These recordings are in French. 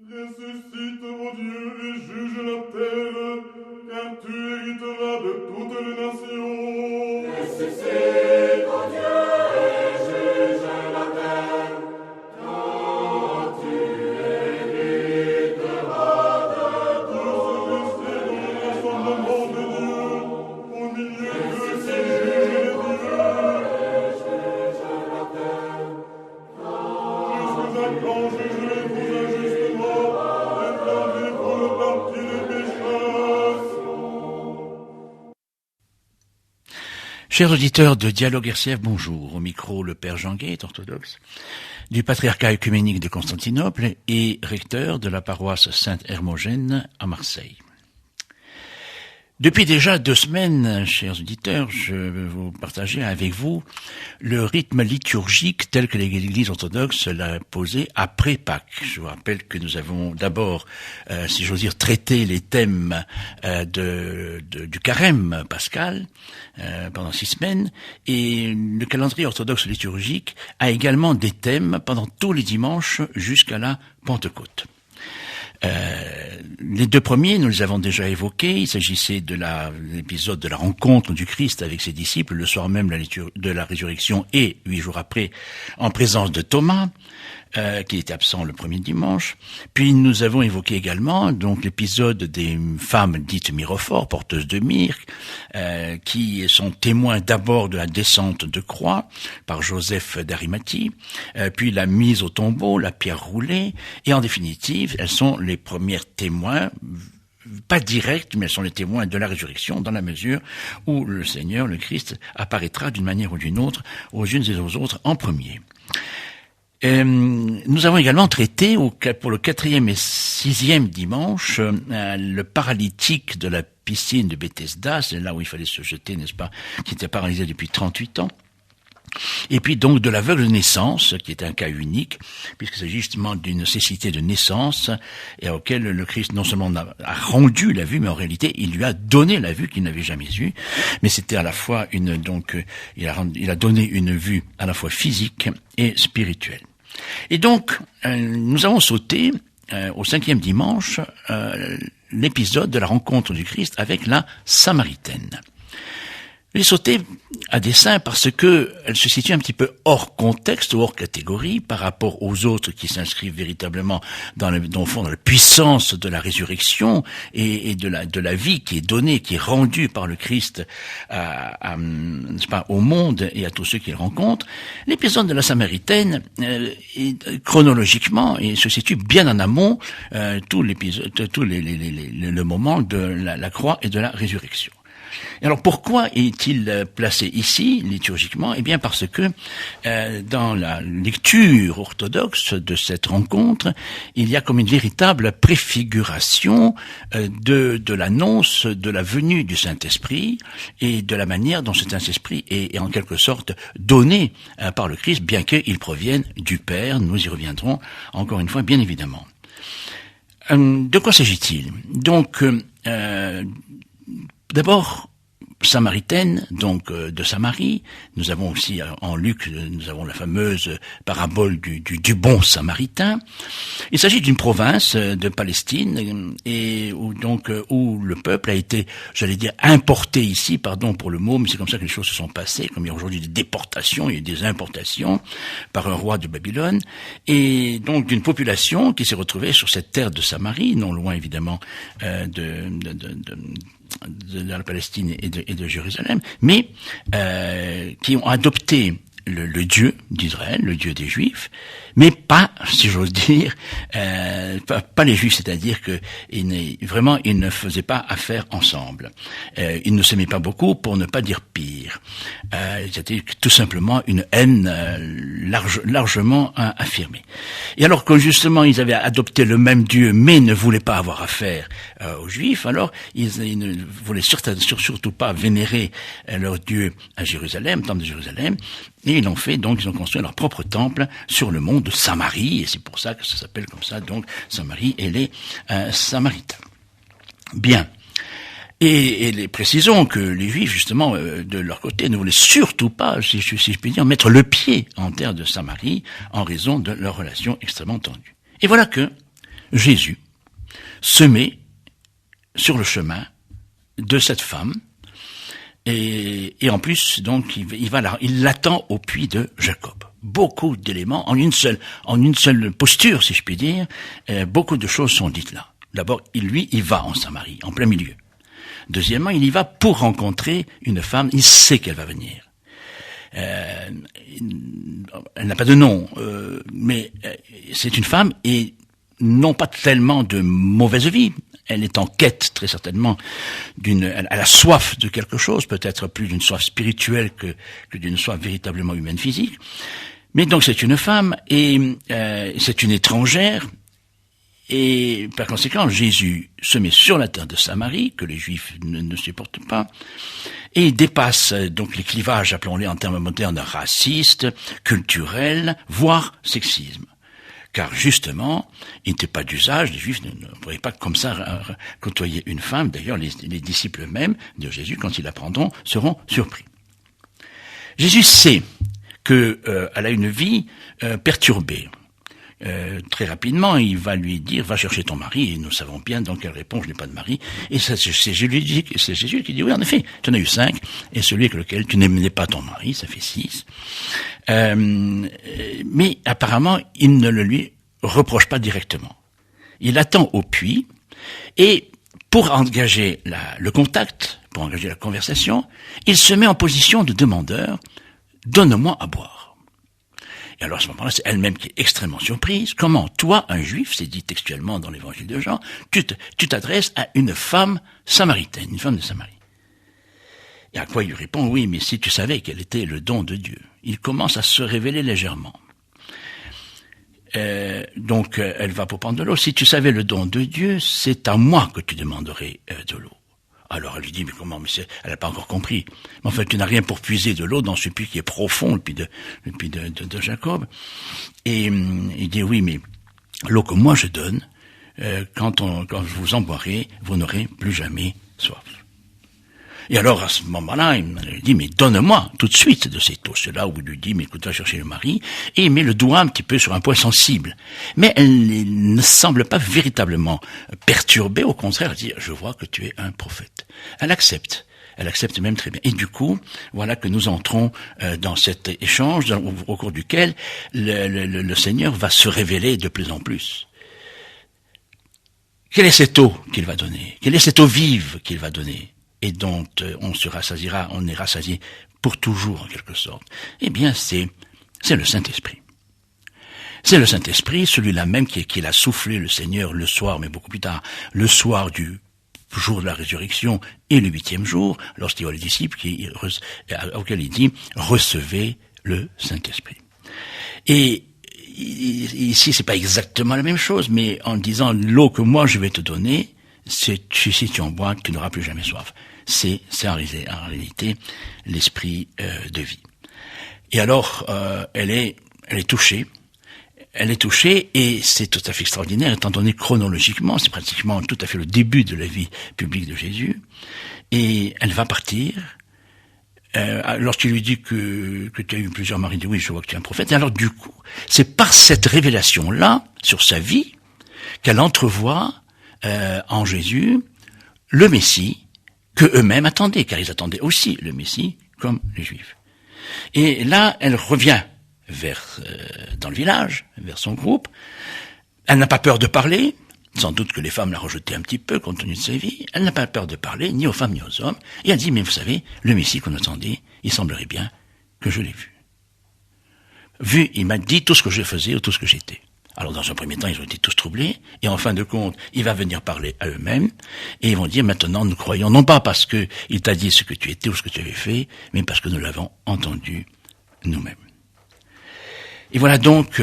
Ressuscite, ô Dieu, et juge la terre, car tu hériteras de toutes les nations. Ressuscite, ô Dieu, et juge la terre, car tu hériteras de toutes les Rassemblement de Dieu, au milieu de ces juges et dieux. Jusqu'à quand jugerez-vous injustement, réclamez pour le parti des pécheurs? Chers auditeurs de Dialogue RCF, bonjour. Au micro, le Père Jean Guet, orthodoxe, du patriarcat œcuménique de Constantinople et recteur de la paroisse Sainte-Hermogène à Marseille. Depuis déjà 2 semaines, chers auditeurs, je vais vous partager avec vous le rythme liturgique tel que l'Église orthodoxe l'a posé après Pâques. Je vous rappelle que nous avons d'abord, si j'ose dire, traité les thèmes du carême pascal pendant 6 semaines, et le calendrier orthodoxe liturgique a également des thèmes pendant tous les dimanches jusqu'à la Pentecôte. Les 2 premiers, nous les avons déjà évoqués. Il s'agissait de l'épisode de la rencontre du Christ avec ses disciples le soir même de la résurrection et 8 jours après, en présence de Thomas, qui était absent le premier dimanche. Puis nous avons évoqué également donc l'épisode des femmes dites myrophores, porteuses de myrrhe, qui sont témoins d'abord de la descente de croix par Joseph d'Arimathie, puis la mise au tombeau, la pierre roulée, et en définitive, elles sont les premières témoins, pas directs, mais elles sont les témoins de la résurrection, dans la mesure où le Seigneur, le Christ, apparaîtra d'une manière ou d'une autre aux unes et aux autres en premier. Nous avons également traité pour le 4e et 6e dimanche le paralytique de la piscine de Bethesda, c'est là où il fallait se jeter, n'est-ce pas, qui était paralysé depuis 38 ans. Et puis donc de l'aveugle de naissance, qui est un cas unique, puisqu'il s'agit justement d'une nécessité de naissance, et auquel le Christ non seulement a rendu la vue, mais en réalité il lui a donné la vue qu'il n'avait jamais eue. Mais c'était à la fois il a donné une vue à la fois physique et spirituelle. Et donc nous avons sauté au 5e dimanche l'épisode de la rencontre du Christ avec la Samaritaine. Je l'ai sauté à dessein parce que elle se situe un petit peu hors contexte, hors catégorie, par rapport aux autres qui s'inscrivent véritablement dans la puissance de la résurrection et de la vie qui est donnée, qui est rendue par le Christ n'est-ce pas, au monde et à tous ceux qu'il rencontre. L'épisode de la Samaritaine, chronologiquement, et se situe bien en amont, le moment de la croix et de la résurrection. Et alors pourquoi est-il placé ici, liturgiquement? Eh bien parce que dans la lecture orthodoxe de cette rencontre, il y a comme une véritable préfiguration de l'annonce de la venue du Saint-Esprit et de la manière dont ce Saint-Esprit est en quelque sorte donné par le Christ, bien qu'il provienne du Père. Nous y reviendrons encore une fois, bien évidemment. De quoi s'agit-il? Donc, d'abord, Samaritaine, donc de Samarie. Nous avons aussi en Luc, nous avons la fameuse parabole du bon Samaritain. Il s'agit d'une province de Palestine et où le peuple a été, j'allais dire, importé ici, pardon pour le mot, mais c'est comme ça que les choses se sont passées, comme il y a aujourd'hui des déportations et des importations par un roi de Babylone, et donc d'une population qui s'est retrouvée sur cette terre de Samarie, non loin évidemment de la Palestine et de Jérusalem, mais qui ont adopté le Dieu d'Israël, le Dieu des Juifs, mais pas, si j'ose dire, pas les Juifs, c'est-à-dire que ils ne faisaient pas affaire ensemble. Ils ne s'aimaient pas beaucoup, pour ne pas dire pire. C'était tout simplement une haine largement affirmée. Et alors que justement ils avaient adopté le même Dieu, mais ne voulaient pas avoir affaire aux Juifs, alors ils ne voulaient surtout pas vénérer leur Dieu à Jérusalem, temple de Jérusalem, et ils l'ont fait, donc ils ont construit leur propre temple sur le mont de Samarie, et c'est pour ça que ça s'appelle comme ça, donc Samarie et les Samaritains. Bien. Et précisons que les Juifs, justement, de leur côté, ne voulaient surtout pas, si je puis dire, mettre le pied en terre de Samarie en raison de leur relation extrêmement tendue. Et voilà que, Jésus se met sur le chemin de cette femme, et en plus, donc, il l'attend au puits de Jacob. Beaucoup d'éléments en une seule posture, si je puis dire. Beaucoup de choses sont dites là. D'abord, il va en Samarie, en plein milieu. Deuxièmement, il y va pour rencontrer une femme. Il sait qu'elle va venir. Elle n'a pas de nom, mais c'est une femme et non pas tellement de mauvaise vie. Elle est en quête, très certainement, elle a soif de quelque chose, peut-être plus d'une soif spirituelle que d'une soif véritablement humaine physique. Mais donc c'est une femme et c'est une étrangère. Et par conséquent, Jésus se met sur la terre de Samarie, que les Juifs ne supportent pas, et il dépasse donc les clivages, appelons-les en termes modernes, racistes, culturels, voire sexisme. Car justement, il n'était pas d'usage, les Juifs ne pourraient pas comme ça côtoyer une femme. D'ailleurs, les disciples eux-mêmes de Jésus, quand ils l'apprendront, seront surpris. Jésus sait qu'elle a une vie perturbée. Très rapidement, il va lui dire, va chercher ton mari, et nous savons bien dans quelle réponse, je n'ai pas de mari. Et c'est Jésus qui dit, oui, en effet, tu en as eu 5, et celui avec lequel tu n'aimais pas ton mari, ça fait 6. Mais apparemment, il ne le lui reproche pas directement. Il attend au puits, et pour engager le contact, pour engager la conversation, il se met en position de demandeur, donne-moi à boire. Et alors à ce moment-là, c'est elle-même qui est extrêmement surprise. Comment toi, un juif, c'est dit textuellement dans l'évangile de Jean, tu t'adresses à une femme samaritaine, une femme de Samarie. Et à quoi il lui répond, oui, mais si tu savais quel était le don de Dieu. Il commence à se révéler légèrement. Donc elle va pour prendre de l'eau. Si tu savais le don de Dieu, c'est à moi que tu demanderais de l'eau. Alors elle lui dit, mais comment, mais elle n'a pas encore compris. Mais en fait, tu n'as rien pour puiser de l'eau dans ce puits qui est profond, le puits de Jacob. Et il dit, oui, mais l'eau que moi je donne, quand vous en boirez, vous n'aurez plus jamais soif. Et alors, à ce moment-là, il lui dit, mais donne-moi tout de suite de cette eau. C'est là où il lui dit, mais écoute, va chercher le mari, et il met le doigt un petit peu sur un point sensible. Mais elle ne semble pas véritablement perturbée, au contraire, elle dit, je vois que tu es un prophète. Elle accepte même très bien. Et du coup, voilà que nous entrons dans cet échange au cours duquel le Seigneur va se révéler de plus en plus. Quelle est cette eau qu'il va donner? Quelle est cette eau vive qu'il va donner? Et dont on est rassasié pour toujours, en quelque sorte. Eh bien, c'est le Saint-Esprit. C'est le Saint-Esprit, celui-là même qui a soufflé le Seigneur le soir, mais beaucoup plus tard, le soir du jour de la résurrection et le 8e jour, lorsqu'il voit les disciples, auquel il dit, recevez le Saint-Esprit. Et ici, c'est pas exactement la même chose, mais en disant, l'eau que moi je vais te donner, si tu en bois, tu n'auras plus jamais soif. C'est en réalité l'esprit de vie. Et alors, elle est touchée. Elle est touchée et c'est tout à fait extraordinaire, étant donné chronologiquement, c'est pratiquement tout à fait le début de la vie publique de Jésus. Et elle va partir. Lorsqu'il lui dit que tu as eu plusieurs maris, il dit oui, je vois que tu es un prophète. Et alors du coup, c'est par cette révélation-là, sur sa vie, qu'elle entrevoit en Jésus le Messie que eux-mêmes attendaient, car ils attendaient aussi le Messie comme les Juifs. Et là, elle revient dans le village, vers son groupe. Elle n'a pas peur de parler, sans doute que les femmes l'ont rejetée un petit peu compte tenu de sa vie. Elle n'a pas peur de parler, ni aux femmes ni aux hommes. Et elle dit, mais vous savez, le Messie qu'on attendait, il semblerait bien que je l'ai vu. Il m'a dit tout ce que je faisais ou tout ce que j'étais. Alors dans un premier temps, ils ont été tous troublés, et en fin de compte, il va venir parler à eux-mêmes, et ils vont dire, maintenant nous croyons, non pas parce que il t'a dit ce que tu étais ou ce que tu avais fait, mais parce que nous l'avons entendu nous-mêmes. Et voilà donc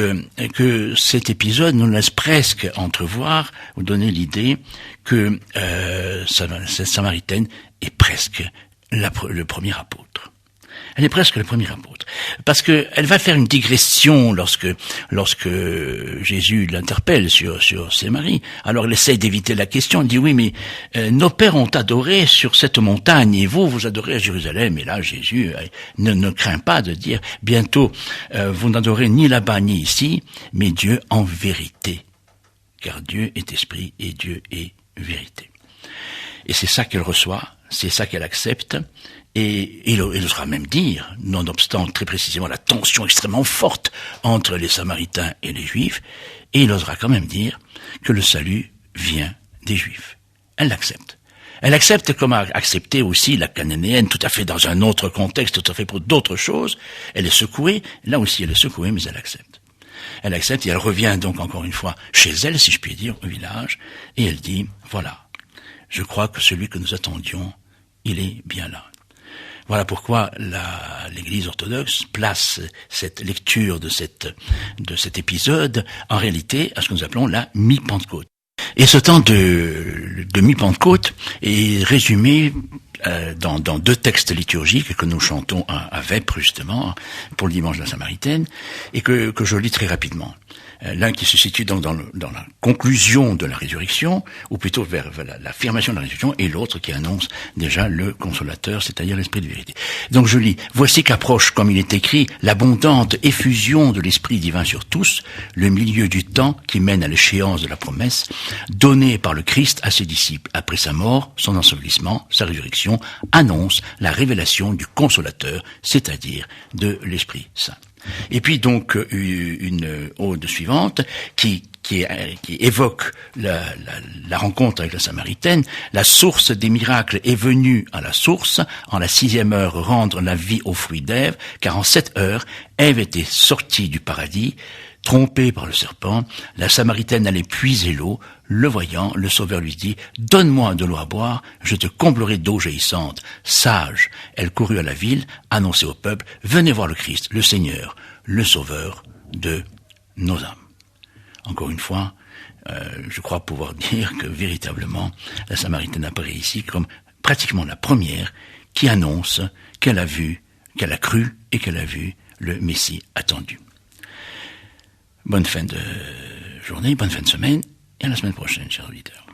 que cet épisode nous laisse presque entrevoir, ou donner l'idée que cette Samaritaine est presque le premier apôtre. Elle est presque le premier apôtre. Parce que elle va faire une digression lorsque Jésus l'interpelle sur ses maris. Alors elle essaye d'éviter la question. Elle dit oui, mais nos pères ont adoré sur cette montagne et vous adorez à Jérusalem. Et là, Jésus ne craint pas de dire bientôt vous n'adorez ni là-bas ni ici, mais Dieu en vérité. car Dieu est esprit et Dieu est vérité. Et c'est ça qu'elle reçoit, c'est ça qu'elle accepte, et il osera même dire, nonobstant très précisément la tension extrêmement forte entre les Samaritains et les Juifs, et il osera quand même dire que le salut vient des Juifs. Elle l'accepte. Elle accepte comme a accepté aussi la cananéenne, tout à fait dans un autre contexte, tout à fait pour d'autres choses. Elle est secouée, là aussi elle est secouée, mais elle accepte. Elle accepte et elle revient donc encore une fois chez elle, si je puis dire, au village, et elle dit, voilà, je crois que celui que nous attendions, il est bien là. Voilà pourquoi l'Église orthodoxe place cette lecture de cet épisode, en réalité, à ce que nous appelons la mi-Pentecôte. Et ce temps de mi-Pentecôte est résumé dans deux textes liturgiques que nous chantons à Vêpres, justement, pour le dimanche de la Samaritaine, et que je lis très rapidement. L'un qui se situe donc dans la conclusion de la résurrection, ou plutôt vers l'affirmation de la résurrection, et l'autre qui annonce déjà le consolateur, c'est-à-dire l'esprit de vérité. Donc je lis, « Voici qu'approche, comme il est écrit, l'abondante effusion de l'esprit divin sur tous, le milieu du temps qui mène à l'échéance de la promesse, donnée par le Christ à ses disciples. Après sa mort, son ensevelissement, sa résurrection, annonce la révélation du consolateur, c'est-à-dire de l'Esprit Saint. » Et puis donc une ode suivante qui évoque la rencontre avec la Samaritaine. La source des miracles est venue à la source, en la 6e heure rendre la vie aux fruits d'Ève, car en cette heure, Ève était sortie du paradis, trompée par le serpent. La Samaritaine allait puiser l'eau. Le voyant, le Sauveur lui dit, « Donne-moi de l'eau à boire, je te comblerai d'eau jaillissante. » Sage, elle courut à la ville, annonçait au peuple, « Venez voir le Christ, le Seigneur, le Sauveur de nos âmes. » Encore une fois, je crois pouvoir dire que véritablement, la Samaritaine apparaît ici comme pratiquement la première qui annonce qu'elle a vu, qu'elle a cru et qu'elle a vu le Messie attendu. Bonne fin de journée, bonne fin de semaine, et à la semaine prochaine, chers auditeurs.